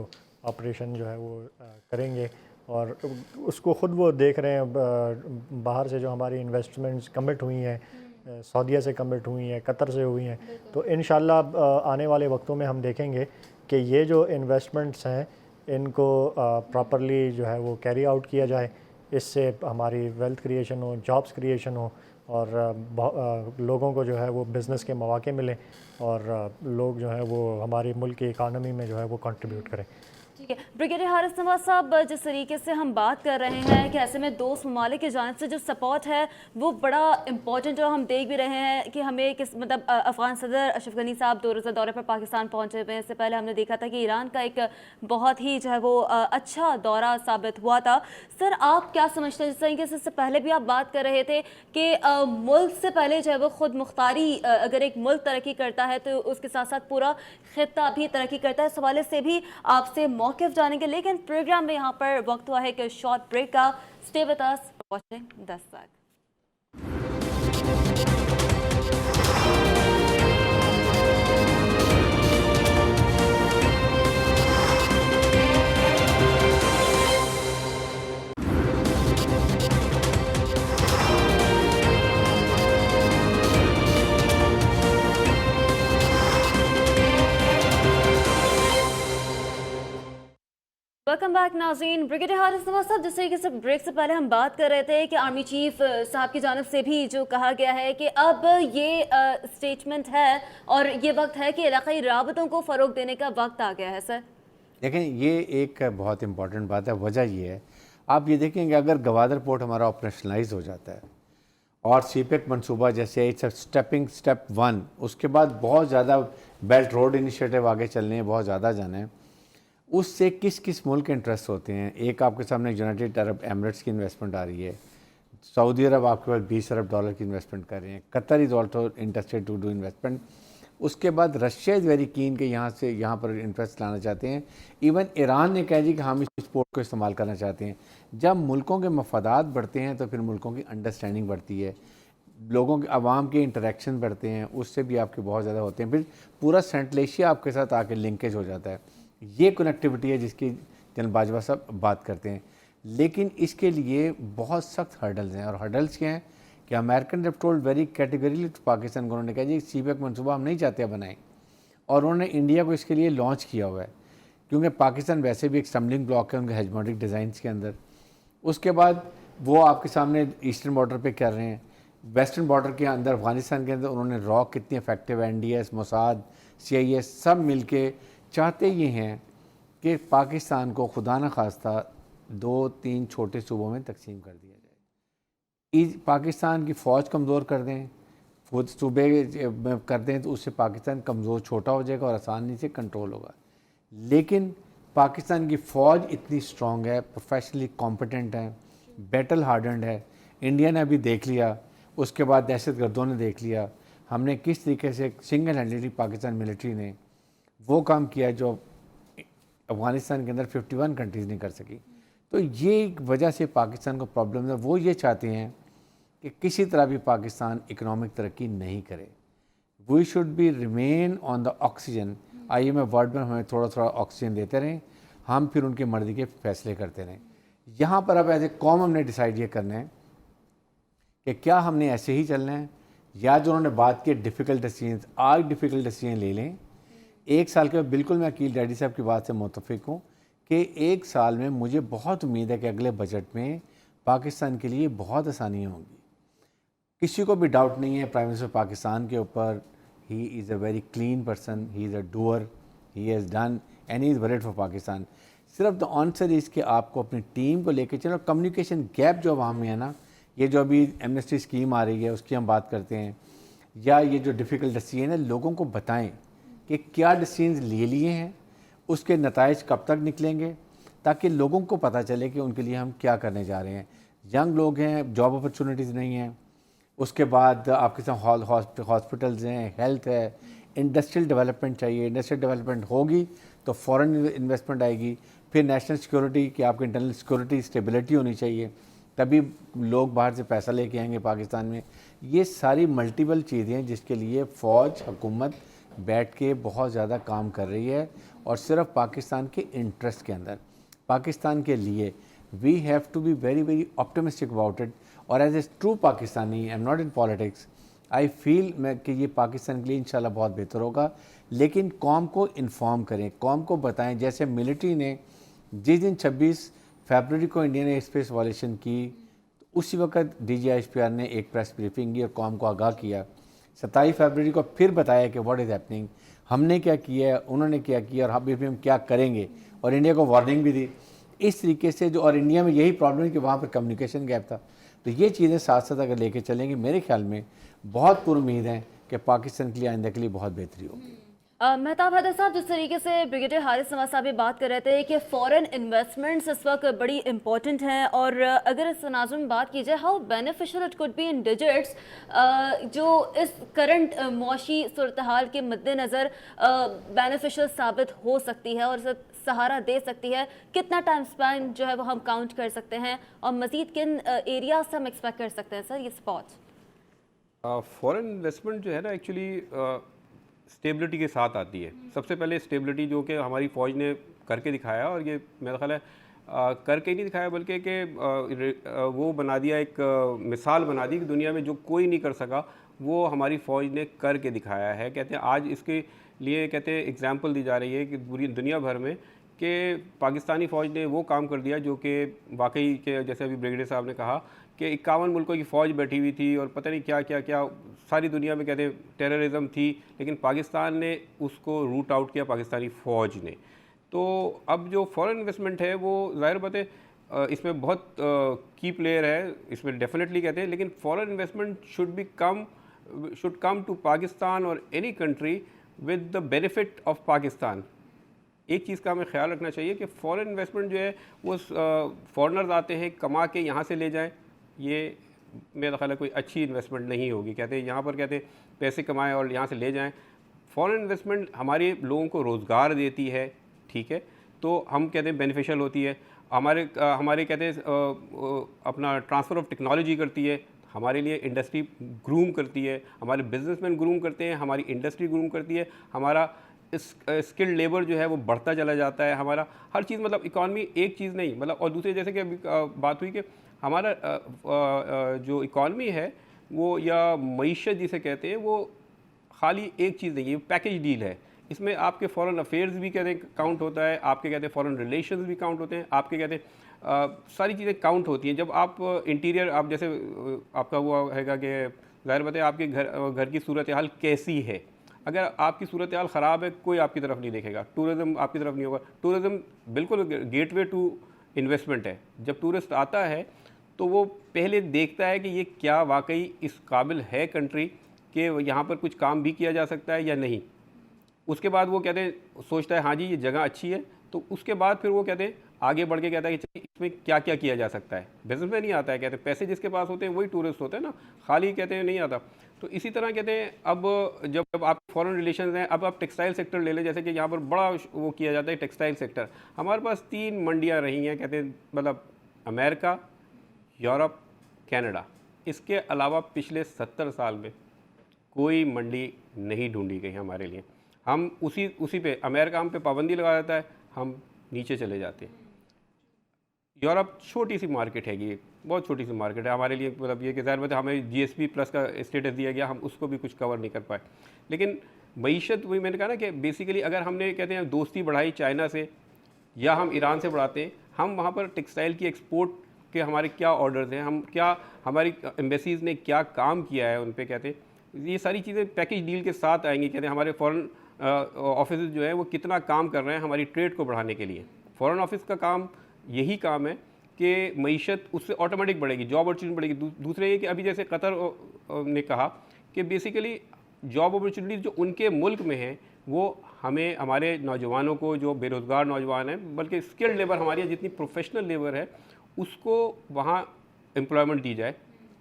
ऑपरेशन जो है वो करेंगे, और उसको ख़ुद वो देख रहे हैं। बाहर से जो हमारी इन्वेस्टमेंट्स कमिट हुई हैं, सऊदीया से कमिट हुई हैं, कतर से हुई हैं, तो इंशाल्लाह आने वाले वक्तों में हम देखेंगे कि ये जो इन्वेस्टमेंट्स हैं इनको प्रॉपरली जो है वो कैरी आउट किया जाए, इससे हमारी वेल्थ क्रिएशन हो, जॉब्स क्रिएशन हो, और लोगों को जो है वो बिज़नेस के मौके मिलें, और लोग जो है वो हमारी मुल्क की इकानमी में जो है वो कंट्रीब्यूट करें।
ठीक है, ब्रिगेडियर हारिस नवाज साहब, जिस तरीके से हम बात कर रहे हैं कि ऐसे में दोस्त ममालिक की जानिब से जो सपोर्ट है वो बड़ा इंपॉर्टेंट, और हम देख भी रहे हैं कि हमें मतलब अफ़गान सदर अशरफ गनी साहब 2 रोज़ा दौरे पर पाकिस्तान पहुंचे हुए हैं। इससे पहले हमने देखा था कि ईरान का एक बहुत ही जो है वो अच्छा दौरा साबित हुआ था। सर आप क्या समझते हैं, जिस तरीके से इससे पहले भी आप बात कर रहे थे कि मुल्क से पहले जो है वो खुद मुख्तारी, अगर एक मुल्क तरक्की करता है तो उसके साथ साथ पूरा खित्ता भी तरक्की करता है, इस हवाले से भी आपसे मौक़िफ़ जानेंगे। लेकिन प्रोग्राम में यहाँ पर वक्त हुआ है कि शॉर्ट ब्रेक का। Stay with us watching Dastak. Welcome back नाज़रीन। ब्रिगेडियर हारिस नवाज साहब, जिस तरीके से ब्रेक से पहले हम बात कर रहे थे कि आर्मी चीफ साहब की जानिब से भी जो कहा गया है कि अब ये स्टेटमेंट है और ये वक्त है कि इलाक़ाई राबतों को फ़रोग देने का वक्त आ गया है। सर
देखें, ये एक बहुत इंपॉर्टेंट बात है। वजह ये है, आप ये देखेंगे अगर गवादर पोर्ट हमारा ऑपरेशनलाइज हो जाता है और सीपेक मंसूबा जैसे इट्स स्टेप 1, उसके बाद बहुत ज़्यादा बेल्ट रोड इनिशिएटिव आगे चलने हैं, बहुत ज़्यादा जाना है, उससे किस किस मुल्क के इंटरेस्ट होते हैं। एक आपके सामने यूनाइटेड अरब एमिरेट्स की इन्वेस्टमेंट आ रही है, सऊदी अरब आपके पास $20 अरब की इन्वेस्टमेंट कर रहे हैं, Qatar is also interested to do investment. उसके बाद रशिया इज़ वेरी कीन के यहाँ पर इंटरेस्ट लाना चाहते हैं। इवन ईरान ने कह दी कि हम इस पोर्ट को इस्तेमाल करना चाहते हैं। जब मुल्कों के मफादात बढ़ते हैं तो फिर मुल्कों की अंडरस्टैंडिंग बढ़ती है, लोगों के आवाम के इंटरेक्शन बढ़ते हैं, उससे भी आपके बहुत ज़्यादा होते हैं, फिर पूरा सेंट्रल एशिया आपके साथ आके लिंकेज हो जाता है। ये कनेक्टिविटी है जिसकी जनरल बाजवा साहब बात करते हैं। लेकिन इसके लिए बहुत सख्त हर्डल्स हैं, और हर्डल्स क्या हैं कि American have told very categorically to Pakistan, उन्होंने कहा जी सीपेक मनसूबा हम नहीं चाहते बनाएं, और उन्होंने इंडिया को इसके लिए लॉन्च किया हुआ है, क्योंकि पाकिस्तान वैसे भी एक स्टम्बलिंग ब्लॉक है उनके हेजमोनिक डिज़ाइंस के अंदर। उसके बाद वो आपके सामने ईस्टर्न बॉर्डर पे कर रहे हैं, वेस्टर्न बॉर्डर के अंदर अफ़गानिस्तान के अंदर उन्होंने रॉ कितनी इफेक्टिव NDS, मोसाद, CIA सब मिलके चाहते ये हैं कि पाकिस्तान को खुदा न खास्ता 2-3 छोटे सूबों में तकसीम कर दिया जाए। पाकिस्तान की फ़ौज कमज़ोर कर दें, खुद सूबे कर दें तो उससे पाकिस्तान कमज़ोर छोटा हो जाएगा और आसानी से कंट्रोल होगा। लेकिन पाकिस्तान की फ़ौज इतनी स्ट्रॉन्ग है, प्रोफेशनली कॉम्पिटेंट है, बैटल हार्डन्ड है। इंडिया ने अभी देख लिया, उसके बाद दहशतगर्दों ने देख लिया, हमने किस तरीके से सिंगल हैंडेडली पाकिस्तान मिलिट्री ने वो काम किया जो अफ़गानिस्तान के अंदर 51 कंट्रीज़ नहीं कर सकी। तो ये एक वजह से पाकिस्तान को प्रॉब्लम है। वो ये चाहते हैं कि किसी तरह भी पाकिस्तान इकोनॉमिक तरक्की नहीं करे। We should be remain on the oxygen. IMF world में हमें थोड़ा थोड़ा ऑक्सीजन देते रहें, हम फिर उनकी मर्ज़ी के फ़ैसले करते रहें। यहाँ पर अब एज ए कौम हमने डिसाइड ये करना है कि क्या हमने ऐसे ही चलना है या जो उन्होंने बात की डिफ़िकल्ट डिसीजन, आज डिफ़िकल्ट डिसीजन ले लें। एक साल के बाद बिल्कुल मैं अकील डैडी साहब की बात से मुतफ़िक हूँ कि एक साल में मुझे बहुत उम्मीद है कि अगले बजट में पाकिस्तान के लिए बहुत आसानियाँ होंगी। किसी को भी डाउट नहीं है प्राइम मिनिस्टर पाकिस्तान के ऊपर। He is a very clean person, he is a doer, he has done and he is worried for Pakistan. सिर्फ द आंसर इज़ कि आपको अपनी टीम को लेकर चलो। कम्युनिकेशन गैप जो अवाम में है ना, ये जो अभी एमनेस्टी स्कीम आ रही है उसकी हम बात करते हैं, या ये जो डिफ़िकल्ट डिसीजन है, लोगों को बताएं कि क्या डिसीजन ले लिए हैं, उसके नताइज कब तक निकलेंगे, ताकि लोगों को पता चले कि उनके लिए हम क्या करने जा रहे हैं। यंग लोग हैं, जॉब अपॉर्चुनिटीज़ नहीं हैं, उसके बाद आपके साथ हॉस्पिटल्स हैं, हेल्थ है, इंडस्ट्रियल डेवलपमेंट चाहिए। इंडस्ट्रियल डेवलपमेंट होगी तो फॉरेन इन्वेस्टमेंट आएगी, फिर नेशनल सिक्योरिटी की आपकी इंटरनल सिक्योरिटी स्टेबिलिटी होनी चाहिए, तभी लोग बाहर से पैसा लेके आएंगे पाकिस्तान में। ये सारी मल्टीपल चीज़ें हैं जिसके लिए फ़ौज हुकूमत बैठ के बहुत ज़्यादा काम कर रही है, और सिर्फ पाकिस्तान के इंटरेस्ट के अंदर, पाकिस्तान के लिए। We have to be very very optimistic about it. और as a true Pakistani, I am not in politics, I feel मैं कि ये पाकिस्तान के लिए इंशाल्लाह बहुत बेहतर होगा। लेकिन कौम को इन्फॉर्म करें, कौम को बताएं। जैसे मिलिट्री ने जिस दिन 26 फरवरी को इंडिया ने स्पेस वॉलेशन की, तो उसी वक्त DGISPR ने एक प्रेस ब्रीफिंग की और कौम को आगाह किया। 27 फरवरी को फिर बताया कि व्हाट इज़ हैपनिंग, हमने क्या किया है, उन्होंने क्या किया और अभी हम क्या करेंगे, और इंडिया को वार्निंग भी दी। इस तरीके से जो, और इंडिया में यही प्रॉब्लम है कि वहाँ पर कम्युनिकेशन गैप था। तो ये चीज़ें साथ साथ अगर लेके चलेंगे, मेरे ख्याल में बहुत पूरी उम्मीद है कि पाकिस्तान के लिए आइंदा के लिए बहुत बेहतरी होगी।
मेहताब हैदर साहब, जिस तरीके से ब्रिगेडियर हारिस नवाज साहब ये बात कर रहे थे कि फ़ॉरेन इन्वेस्टमेंट्स इस वक्त बड़ी इंपॉर्टेंट हैं, और अगर इस तनाज़ुर में बात की जाए how beneficial it could be in digits, जो इस करंट मौशी सूरत हाल के मद्देनज़र बेनिफिशियल साबित हो सकती है और सहारा दे सकती है, कितना टाइम स्पैन जो है वो हम काउंट कर सकते हैं, और मज़ीद किन एरिया से हम एक्सपेक्ट कर सकते हैं सर ये स्पॉट?
फॉरेन इन्वेस्टमेंट जो है ना, एक्चुअली स्टेबिलिटी के साथ आती है। सबसे पहले स्टेबिलिटी जो कि हमारी फ़ौज ने करके दिखाया, और ये मेरा ख्याल है करके ही नहीं दिखाया बल्कि कि वो बना दिया, एक मिसाल बना दी कि दुनिया में जो कोई नहीं कर सका वो हमारी फ़ौज ने करके दिखाया है। कहते हैं आज इसके लिए कहते हैं एग्ज़ाम्पल दी जा रही है कि पूरी दुनिया भर में कि पाकिस्तानी फ़ौज ने वो काम कर दिया जो कि वाकई के, जैसे अभी ब्रिगेडियर साहब ने कहा कि 51 मुल्कों की फ़ौज बैठी हुई थी और पता नहीं क्या क्या क्या सारी दुनिया में कहते हैं टेररिज्म थी, लेकिन पाकिस्तान ने उसको रूट आउट किया, पाकिस्तानी फ़ौज ने। तो अब जो फॉरेन इन्वेस्टमेंट है वो ज़ाहिर बात है इसमें बहुत की प्लेयर है, इसमें डेफिनेटली कहते हैं, लेकिन foreign investment should come to Pakistan और any country with the benefit of Pakistan. एक चीज़ का हमें ख्याल रखना चाहिए कि फॉरेन इन्वेस्टमेंट जो है वो फॉरेनर्स आते हैं कमा के यहाँ से ले जाएं, ये मेरा ख्याल है कोई अच्छी इन्वेस्टमेंट नहीं होगी। कहते हैं यहाँ पर कहते हैं पैसे कमाएं और यहाँ से ले जाएं। फॉरेन इन्वेस्टमेंट हमारे लोगों को रोज़गार देती है, ठीक है, तो हम कहते हैं बेनिफिशियल होती है। हमारे कहते हैं अपना ट्रांसफ़र ऑफ टेक्नोलॉजी करती है, हमारे लिए इंडस्ट्री ग्रूम करती है, हमारे बिजनेसमैन ग्रूम करते हैं, हमारी इंडस्ट्री ग्रूम करती है, हमारा स्किल्ड लेबर जो है वो बढ़ता चला जाता है, हमारा हर चीज़, मतलब इकॉनमी एक चीज़ नहीं, मतलब और दूसरे जैसे कि अभी बात हुई कि हमारा जो इकॉनमी है वो, या मईशत जिसे कहते हैं, वो खाली एक चीज़ नहीं है, पैकेज डील है। इसमें आपके फॉरेन अफेयर्स भी कहते हैं काउंट होता है, आपके कहते हैं फॉरेन रिलेशंस भी काउंट होते हैं, आपके कहते हैं सारी चीज़ें काउंट होती हैं। जब आप इंटीरियर आप जैसे आपका वो हैगा कि ज़ाहिर बात है आपके घर की सूरत हाल कैसी है, अगर आपकी सूरत हाल ख़राब है कोई आपकी तरफ नहीं देखेगा, टूरिज़्म आपकी तरफ नहीं होगा। टूरिज़्म बिल्कुल गेटवे टू इन्वेस्टमेंट है। जब टूरिस्ट आता है तो वो पहले देखता है कि ये क्या वाकई इस काबिल है कंट्री कि यहाँ पर कुछ काम भी किया जा सकता है या नहीं। उसके बाद वो कहते हैं सोचता है हाँ जी ये जगह अच्छी है, तो उसके बाद फिर वो कहते हैं आगे बढ़ के कहता है कि इसमें क्या क्या किया जा सकता है। बिजनेस में नहीं आता है, कहते हैं पैसे जिसके पास होते हैं वही टूरिस्ट होते हैं ना, खाली कहते हैं नहीं आता। तो इसी तरह कहते हैं अब जब आप फॉरेन रिलेशंस हैं, अब आप टेक्सटाइल सेक्टर ले लें, जैसे कि यहाँ पर बड़ा वो किया जाता है टेक्सटाइल सेक्टर। हमारे पास 3 मंडियाँ रही हैं, कहते हैं मतलब अमेरिका, यूरोप, कनाडा। इसके अलावा पिछले 70 साल में कोई मंडी नहीं ढूंढी गई हमारे लिए। हम उसी पे अमेरिका हम पे पाबंदी लगा देता है, हम नीचे चले जाते हैं। यूरोप छोटी सी मार्केट हैगी, बहुत छोटी सी मार्केट है हमारे लिए, मतलब ये कि ज़ाहिर बात है हमें GSP प्लस का स्टेटस दिया गया, हम उसको भी कुछ कवर नहीं कर पाए। लेकिन मईशत वही मैंने कहा ना कि बेसिकली अगर हमने कहते हैं दोस्ती बढ़ाई चाइना से या हम ईरान से बढ़ाते हैं, हम वहाँ पर टेक्सटाइल की एक्सपोर्ट के हमारे क्या ऑर्डर्स हैं, हम क्या हमारी एम्बेसीज़ ने क्या काम किया है उन पर, कहते हैं ये सारी चीज़ें पैकेज डील के साथ आएंगी। कहते हैं हमारे फॉरेन ऑफिस जो है वो कितना काम कर रहे हैं हमारी ट्रेड को बढ़ाने के लिए। फॉरेन ऑफिस का काम यही काम है कि मईशत उससे ऑटोमेटिक बढ़ेगी, जॉब अपॉर्चुनिटी बढ़ेगी। दूसरे ये कि अभी जैसे कतर ने कहा कि बेसिकली जॉब अपॉर्चुनिटी जो उनके मुल्क में है वो हमें हमारे नौजवानों को, जो बेरोज़गार नौजवान हैं, बल्कि स्किल्ड लेबर हमारी जितनी प्रोफेशनल लेबर है उसको वहाँ एम्प्लॉयमेंट दी जाए।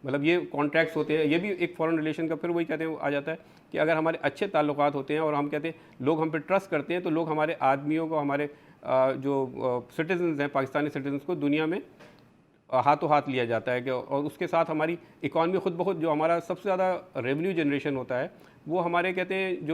मतलब ये कॉन्ट्रैक्ट्स होते हैं, ये भी एक फॉरेन रिलेशन का फिर वही कहते हैं आ जाता है कि अगर हमारे अच्छे ताल्लुकात होते हैं और हम कहते हैं लोग हम पे ट्रस्ट करते हैं, तो लोग हमारे आदमियों को, हमारे जो सिटीजन्स हैं पाकिस्तानी सिटीजन्स को दुनिया में हाथों हाथ लिया जाता है कि, और उसके साथ हमारी इकॉनमी खुद ब खुद, जो हमारा सबसे ज़्यादा रेवेन्यू जनरेशन होता है वो हमारे कहते हैं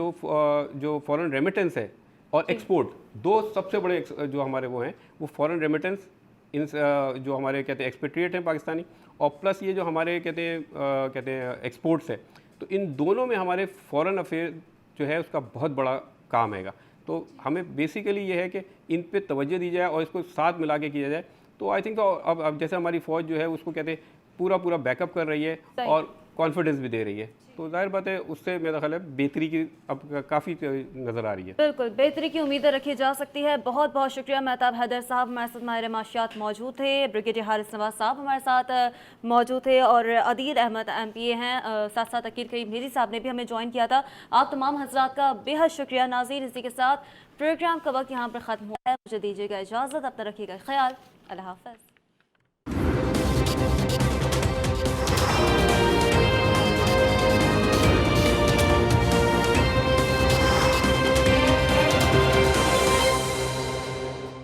जो फॉरेन रेमिटेंस है और एक्सपोर्ट, 2 सबसे बड़े जो हमारे वो हैं वो फॉरेन रेमिटेंस, इन जो हमारे कहते हैं एक्सपेट्रिएट हैं पाकिस्तानी, और प्लस ये जो हमारे कहते हैं एक्सपोर्ट्स है। तो इन दोनों में हमारे फॉरेन अफेयर जो है उसका बहुत बड़ा काम हैगा। तो हमें बेसिकली ये है कि इन पे तवज्जो दी जाए और इसको साथ मिला के किया जाए। तो आई थिंक तो अब जैसे हमारी फ़ौज जो है उसको कहते हैं पूरा बैकअप कर रही है और कॉन्फिडेंस भी दे रही है, तो जाहिर बात है उससे मेरा ख्याल है बेहतरी की अब काफ़ी नज़र आ रही है।
बिल्कुल बेहतरी की उम्मीदें रखी जा सकती है। बहुत बहुत शुक्रिया महताब हैदर साहब हमारे साथ माहिर माशियात मौजूद थे, ब्रिगेडियर हारिस नवाज साहब हमारे साथ मौजूद थे और अदील अहमद MPA हैं, साथ साथ अकील करीम मेरी साहब ने भी हमें ज्वाइन किया था। आप तमाम हजरात का बेहद शुक्रिया। नाज़रीन, इसी के साथ प्रोग्राम का वक्त यहाँ पर ख़त्म हुआ है, मुझे दीजिएगा इजाज़त, अपना रखिएगा ख्याल, अल्लाह हाफ़िज़।